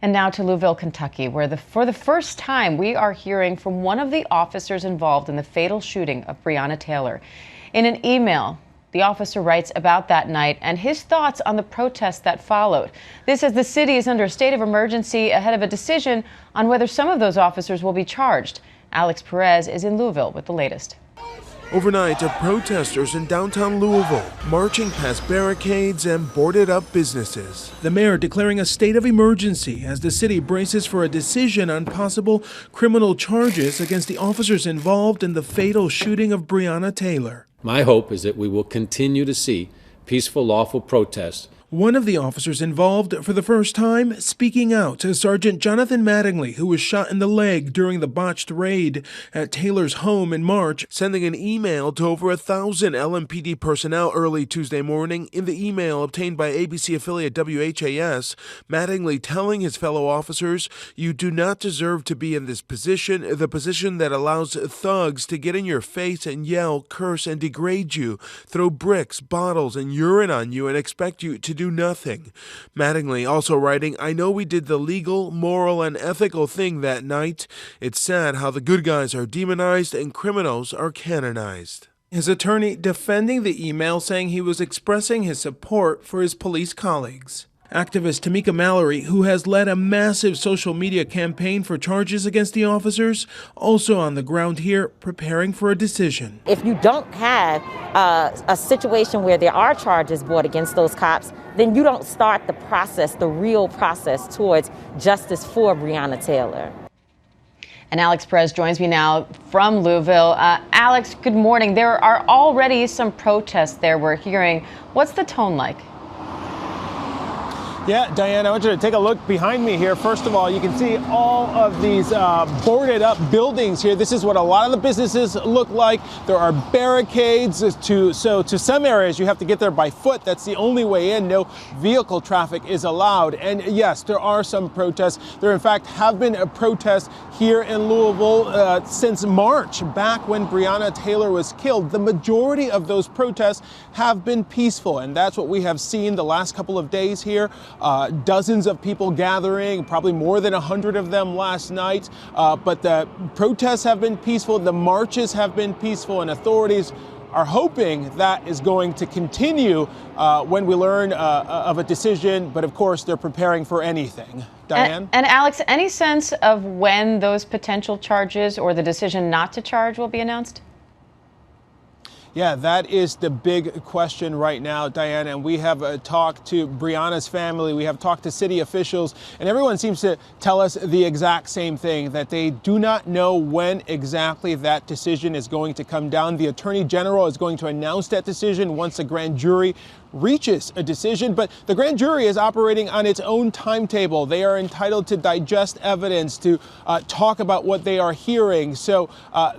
And now to Louisville, Kentucky, where for the first time we are hearing from one of the officers involved in the fatal shooting of Breonna Taylor. In an email, the officer writes about that night and his thoughts on the protests that followed. This as the city is under a state of emergency ahead of a decision on whether some of those officers will be charged. Alex Perez is in Louisville with the latest. Overnight, protesters in downtown Louisville marching past barricades and boarded up businesses. The mayor declaring a state of emergency as the city braces for a decision on possible criminal charges against the officers involved in the fatal shooting of Breonna Taylor. My hope is that we will continue to see peaceful, lawful protests. One of the officers involved for the first time speaking out, Sergeant Jonathan Mattingly, who was shot in the leg during the botched raid at Taylor's home in March, sending an email to over 1,000 LMPD personnel early Tuesday morning. In the email obtained by ABC affiliate WHAS, Mattingly telling his fellow officers, "You do not deserve to be in this position, the position that allows thugs to get in your face and yell, curse, and degrade you, throw bricks, bottles, and urine on you and expect you to do nothing." Mattingly also writing, "I know we did the legal, moral, and ethical thing that night. It's sad how the good guys are demonized and criminals are canonized." His attorney defending the email, saying he was expressing his support for his police colleagues. Activist Tamika Mallory, who has led a massive social media campaign for charges against the officers, also on the ground here preparing for a decision. If you don't have a situation where there are charges brought against those cops, then you don't start the process, the real process towards justice for Breonna Taylor. And Alex Perez joins me now from Louisville. Alex, good morning. There are already some protests there we're hearing. What's the tone like? Yeah, Diane, I want you to take a look behind me here. First of all, you can see all of these boarded up buildings here. This is what a lot of the businesses look like. There are barricades so to some areas you have to get there by foot. That's the only way in. No vehicle traffic is allowed. And yes, there are some protests. There in fact have been a protest here in Louisville since March, back when Breonna Taylor was killed. The majority of those protests have been peaceful, and that's what we have seen the last couple of days here. Dozens of people gathering, probably more than 100 of them last night. But the protests have been peaceful, the marches have been peaceful, and authorities are hoping that is going to continue when we learn of a decision. But of course, they're preparing for anything. Diane? And Alex, any sense of when those potential charges or the decision not to charge will be announced? Yeah, that is the big question right now, Diane. And we have talked to Breonna's family. We have talked to city officials, and everyone seems to tell us the exact same thing, that they do not know when exactly that decision is going to come down. The Attorney General is going to announce that decision once a grand jury reaches a decision, but the grand jury is operating on its own timetable. They are entitled to digest evidence, to talk about what they are hearing. So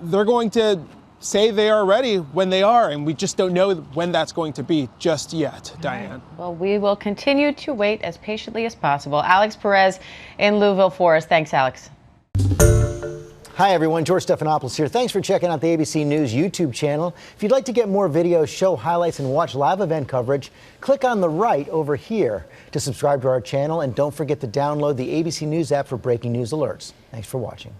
they're going to say they are ready when they are, and we just don't know when that's going to be just yet, Diane. Well, we will continue to wait as patiently as possible. Alex Perez in Louisville for us. Thanks, Alex. Hi, everyone. George Stephanopoulos here. Thanks for checking out the ABC News YouTube channel. If you'd like to get more videos, show highlights, and watch live event coverage, click on the right over here to subscribe to our channel. And don't forget to download the ABC News app for breaking news alerts. Thanks for watching.